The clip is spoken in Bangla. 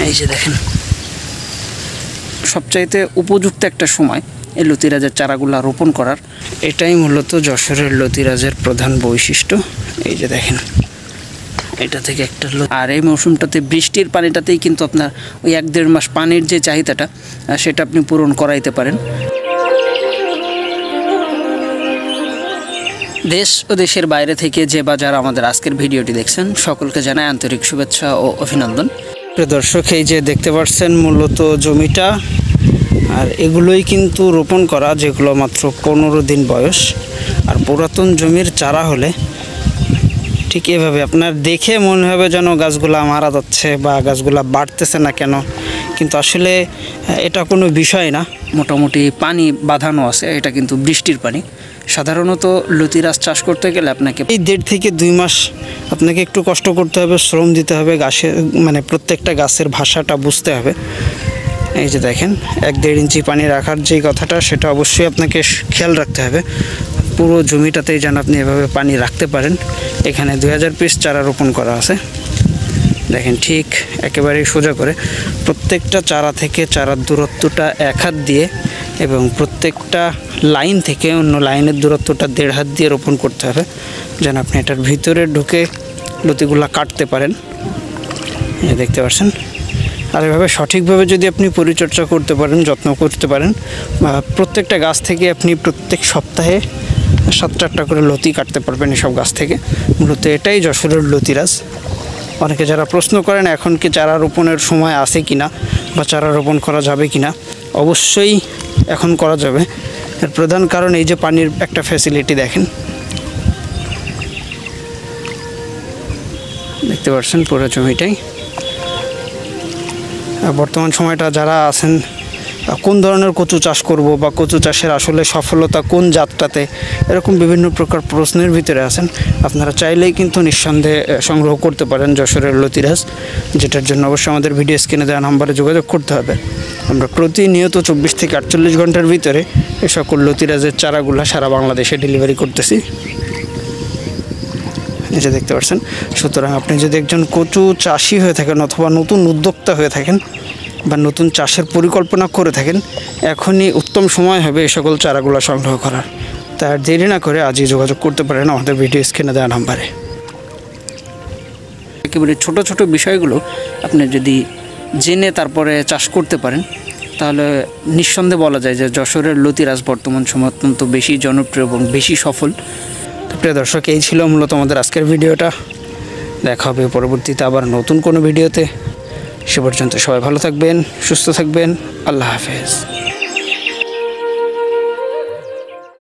এই যে দেখেন, সবচাইতে উপযুক্ত একটা সময় এই লতিরাজের চারাগুলা রোপণ করার। এটাই মূলত যশোরের লতিরাজের প্রধান বৈশিষ্ট্য। এই যে দেখেন, এটা থেকে একটা, আর এই মৌসুমটাতে বৃষ্টির পানিটাতেই কিন্তু আপনার ওই 1-1.5 মাস পানির যে চাহিদাটা সেটা আপনি পূরণ করাইতে পারেন। দেশ ও দেশের বাইরে থেকে যে বা যারা আমাদের আজকের ভিডিওটি দেখছেন সকলকে জানাই আন্তরিক শুভেচ্ছা ও অভিনন্দন। প্রিয় দর্শক, এই যে দেখতে পাচ্ছেন মূলত জমিটা, আর এগুলোই কিন্তু রোপণ করা, যেগুলো মাত্র 15 দিন বয়স। আর পুরাতন জমির চারা হলে ঠিক এভাবে আপনার দেখে মনে হবে যেন গাছগুলা মারা যাচ্ছে বা গাছগুলা বাড়তেছে না কেন, কিন্তু আসলে এটা কোনো বিষয় না। মোটামুটি পানি বাঁধানো আছে, এটা কিন্তু বৃষ্টির পানি। সাধারণত লতিরাজ চাষ করতে গেলে আপনাকে এই 1.5 থেকে 2 মাস আপনাকে একটু কষ্ট করতে হবে, শ্রম দিতে হবে, গাছের মানে প্রত্যেকটা গাছের ভাষাটা বুঝতে হবে। এই যে দেখেন, 1-1.5 ইঞ্চি পানি রাখার যেই কথাটা, সেটা অবশ্যই আপনাকে খেয়াল রাখতে হবে। পুরো জমিটাতেই যেন আপনি এভাবে পানি রাখতে পারেন। এখানে 2000 পিস চারা রোপণ করা আছে। দেখেন, ঠিক একেবারেই সোজা করে প্রত্যেকটা চারা থেকে চারার দূরত্বটা 1 হাত দিয়ে, এবং প্রত্যেকটা লাইন থেকে অন্য লাইনের দূরত্বটা 1.5 হাত দিয়ে রোপণ করতে হবে, যেন আপনি এটার ভিতরে ঢুকে লতিগুলা কাটতে পারেন। দেখতে পাচ্ছেন। আর এভাবে সঠিকভাবে যদি আপনি পরিচর্যা করতে পারেন, যত্ন করতে পারেন, বা প্রত্যেকটা গাছ থেকে আপনি প্রত্যেক সপ্তাহে 7-8টা করে লতি কাটতে পারবেন এসব গাছ থেকে। মূলত এটাই যশোরের লতিরাজ। অনেকে যারা প্রশ্ন করেন এখন কি চারা রোপণের সময় আছে কিনা বা চারা রোপণ করা যাবে কিনা, অবশ্যই এখন করা যাবে। এর প্রধান কারণ এই যে পানির একটা ফ্যাসিলিটি দেখেন, দেখতে পাচ্ছেন পুরো জমিটাই। বর্তমান সময়টা যারা আছেন কোন ধরনের কচু চাষ করব বা কচু চাষের আসলে সফলতা কোন জাতটাতে, এরকম বিভিন্ন প্রকার প্রশ্নের ভিতরে আছেন, আপনারা চাইলেই কিন্তু নিঃসন্দেহে সংগ্রহ করতে পারেন যশোরের লতিরাজ, যেটার জন্য অবশ্যই আমাদের ভিডিও স্ক্রিনে দেওয়া নাম্বারে যোগাযোগ করতে হবে। আমরা প্রতিনিয়ত 24 থেকে 48 ঘন্টার ভিতরে এই সকল লতিরাজের চারাগুলা সারা বাংলাদেশে ডেলিভারি করতেছি। এই যে দেখতে পাচ্ছেন। সুতরাং আপনি যদি একজন কচু চাষি হয়ে থাকেন অথবা নতুন উদ্যোক্তা হয়ে থাকেন বা নতুন চাষের পরিকল্পনা করে থাকেন, এখনই উত্তম সময় হবে এই সকল চারাগুলো সংগ্রহ করার। তাই আর দেরি না করে আজই যোগাযোগ করতে পারেন আমাদের ভিডিও স্ক্রিনে দেওয়া নাম্বারে। একেবারে ছোট ছোট বিষয়গুলো আপনি যদি জেনে তারপরে চাষ করতে পারেন, তাহলে নিঃসন্দেহে বলা যায় যে যশোরের লতিরাজ বর্তমান সময় অত্যন্ত বেশি জনপ্রিয় এবং বেশি সফল। প্রিয় দর্শক, এই ছিল মূলত আমাদের আজকের ভিডিওটা। দেখা হবে পরবর্তীতে আবার নতুন কোনো ভিডিওতে। সে পর্যন্ত সবাই ভালো থাকবেন, সুস্থ থাকবেন। আল্লাহ হাফেজ।